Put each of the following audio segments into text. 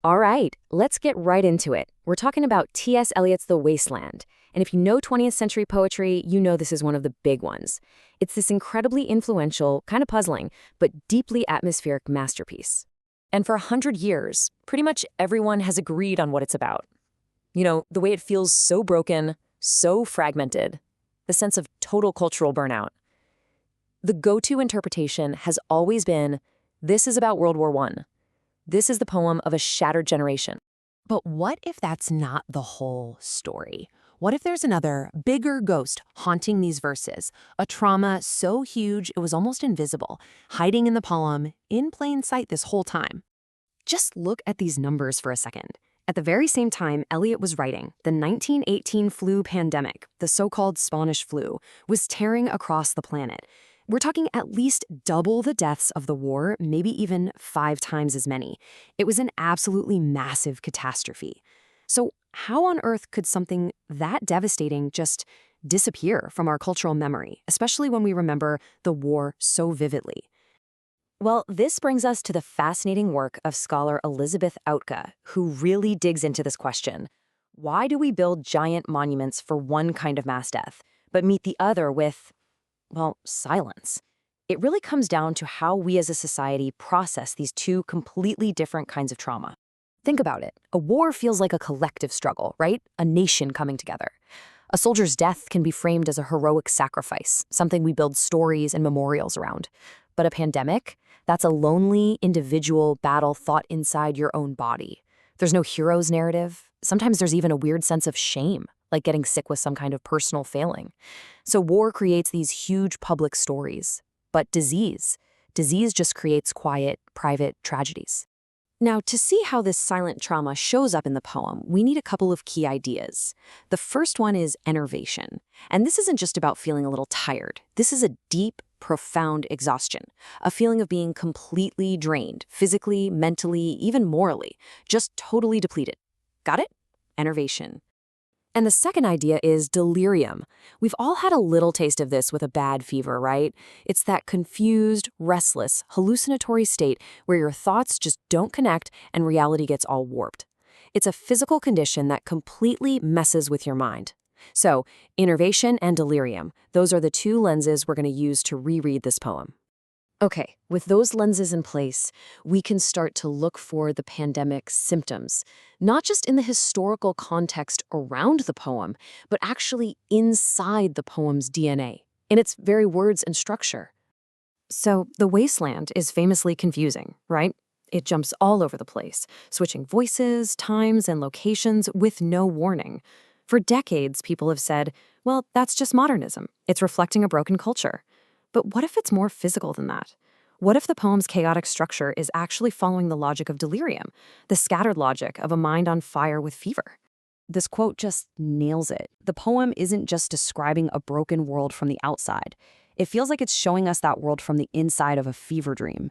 All right, let's get right into it. We're talking about T.S. Eliot's The Wasteland. And if you know 20th century poetry, you know this is one of the big ones. It's this incredibly influential, kind of puzzling, but deeply atmospheric masterpiece. And for 100 years, pretty much everyone has agreed on what it's about. You know, the way it feels so broken, so fragmented, the sense of total cultural burnout. The go-to interpretation has always been, this is about World War I. This is the poem of a shattered generation. But what if that's not the whole story? What if there's another, bigger ghost haunting these verses? A trauma so huge it was almost invisible, hiding in the poem, in plain sight this whole time. Just look at these numbers for a second. At the very same time Eliot was writing, the 1918 flu pandemic, the so-called Spanish flu, was tearing across the planet. We're talking at least double the deaths of the war, maybe even 5 times as many. It was an absolutely massive catastrophe. So how on earth could something that devastating just disappear from our cultural memory, especially when we remember the war so vividly? Well, this brings us to the fascinating work of scholar Elizabeth Outka, who really digs into this question. Why do we build giant monuments for one kind of mass death, but meet the other with, well, silence? It really comes down to how we as a society process these two completely different kinds of trauma. Think about it. A war feels like a collective struggle, right? A nation coming together. A soldier's death can be framed as a heroic sacrifice, something we build stories and memorials around. But a pandemic? That's a lonely, individual battle fought inside your own body. There's no hero's narrative. Sometimes there's even a weird sense of shame, like getting sick with some kind of personal failing. So war creates these huge public stories. But disease just creates quiet, private tragedies. Now, to see how this silent trauma shows up in the poem, we need a couple of key ideas. The first one is enervation. And this isn't just about feeling a little tired. This is a deep, profound exhaustion, a feeling of being completely drained, physically, mentally, even morally, just totally depleted. Got it? Enervation. And the second idea is delirium. We've all had a little taste of this with a bad fever, right? It's that confused, restless, hallucinatory state where your thoughts just don't connect and reality gets all warped. It's a physical condition that completely messes with your mind. So, enervation and delirium, those are the two lenses we're going to use to reread this poem. Okay, with those lenses in place, we can start to look for the pandemic's symptoms, not just in the historical context around the poem, but actually inside the poem's DNA, in its very words and structure. So, The Wasteland is famously confusing, right? It jumps all over the place, switching voices, times, and locations with no warning. For decades, people have said, well, that's just modernism. It's reflecting a broken culture. But what if it's more physical than that? What if the poem's chaotic structure is actually following the logic of delirium, the scattered logic of a mind on fire with fever? This quote just nails it. The poem isn't just describing a broken world from the outside. It feels like it's showing us that world from the inside of a fever dream.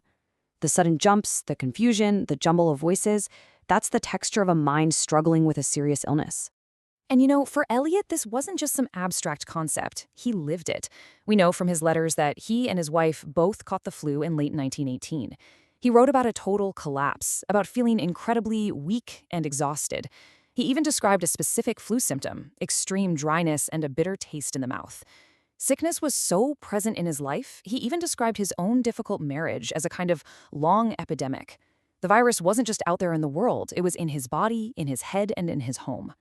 The sudden jumps, the confusion, the jumble of voices, that's the texture of a mind struggling with a serious illness. And you know, for Eliot, this wasn't just some abstract concept. He lived it. We know from his letters that he and his wife both caught the flu in late 1918. He wrote about a total collapse, about feeling incredibly weak and exhausted. He even described a specific flu symptom, extreme dryness and a bitter taste in the mouth. Sickness was so present in his life, he even described his own difficult marriage as a kind of long epidemic. The virus wasn't just out there in the world, it was in his body, in his head, and in his home.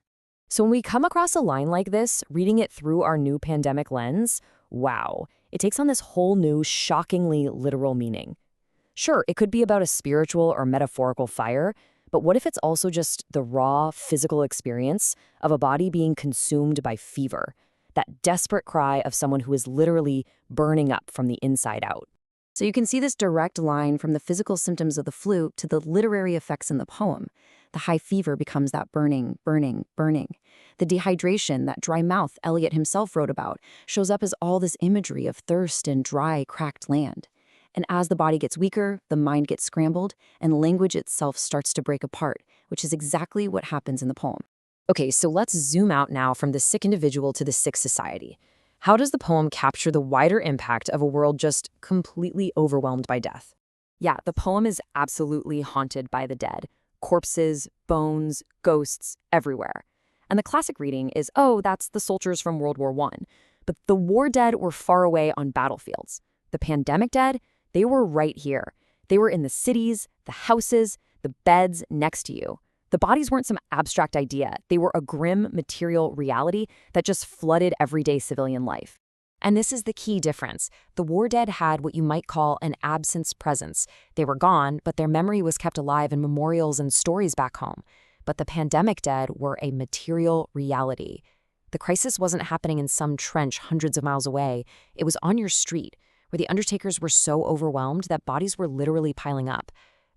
So when we come across a line like this, reading it through our new pandemic lens, wow, it takes on this whole new, shockingly literal meaning. Sure, it could be about a spiritual or metaphorical fire, but what if it's also just the raw, physical experience of a body being consumed by fever, that desperate cry of someone who is literally burning up from the inside out? So you can see this direct line from the physical symptoms of the flu to the literary effects in the poem. The high fever becomes that burning, burning, burning. The dehydration, that dry mouth Eliot himself wrote about, shows up as all this imagery of thirst and dry, cracked land. And as the body gets weaker, the mind gets scrambled, and language itself starts to break apart, which is exactly what happens in the poem. Okay, so let's zoom out now from the sick individual to the sick society. How does the poem capture the wider impact of a world just completely overwhelmed by death? Yeah, the poem is absolutely haunted by the dead. corpses, bones, ghosts everywhere. And the classic reading is, oh, that's the soldiers from World War I. But the war dead were far away on battlefields. The pandemic dead, they were right here. They were in the cities, the houses, the beds next to you. The bodies weren't some abstract idea. They were a grim material reality that just flooded everyday civilian life. And this is the key difference. The war dead had what you might call an absence presence. They were gone, but their memory was kept alive in memorials and stories back home. But the pandemic dead were a material reality. The crisis wasn't happening in some trench hundreds of miles away. It was on your street, where the undertakers were so overwhelmed that bodies were literally piling up.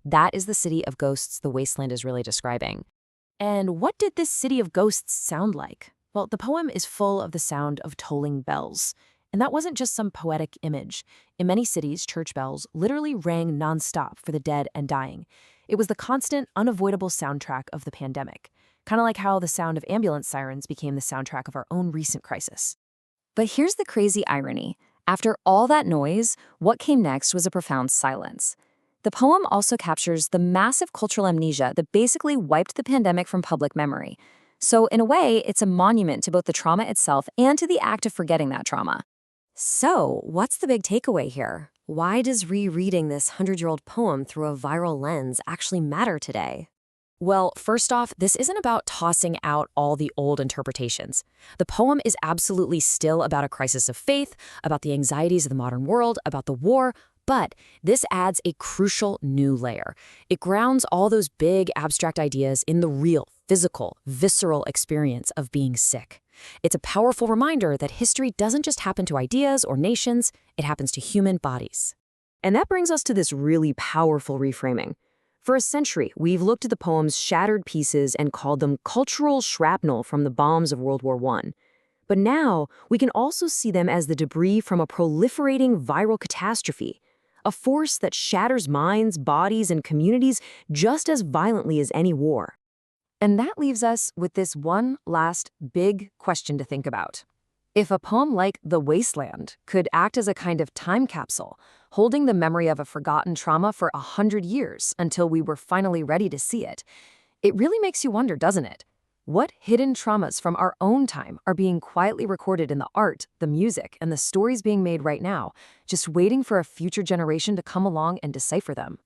That is the city of ghosts the wasteland is really describing. And what did this city of ghosts sound like? Well, the poem is full of the sound of tolling bells. And that wasn't just some poetic image. In many cities, church bells literally rang nonstop for the dead and dying. It was the constant, unavoidable soundtrack of the pandemic, kind of like how the sound of ambulance sirens became the soundtrack of our own recent crisis. But here's the crazy irony. After all that noise, what came next was a profound silence. The poem also captures the massive cultural amnesia that basically wiped the pandemic from public memory. So in a way, it's a monument to both the trauma itself and to the act of forgetting that trauma. So, what's the big takeaway here? Why does rereading this 100-year-old poem through a viral lens actually matter today? Well, first off, this isn't about tossing out all the old interpretations. The poem is absolutely still about a crisis of faith, about the anxieties of the modern world, about the war, but this adds a crucial new layer. It grounds all those big abstract ideas in the real, physical, visceral experience of being sick. It's a powerful reminder that history doesn't just happen to ideas or nations, it happens to human bodies. And that brings us to this really powerful reframing. For a century, we've looked at the poem's shattered pieces and called them cultural shrapnel from the bombs of World War I. But now, we can also see them as the debris from a proliferating viral catastrophe, a force that shatters minds, bodies, and communities just as violently as any war. And that leaves us with this one last big question to think about. If a poem like The Wasteland could act as a kind of time capsule, holding the memory of a forgotten trauma for 100 years until we were finally ready to see it, it really makes you wonder, doesn't it? What hidden traumas from our own time are being quietly recorded in the art, the music, and the stories being made right now, just waiting for a future generation to come along and decipher them?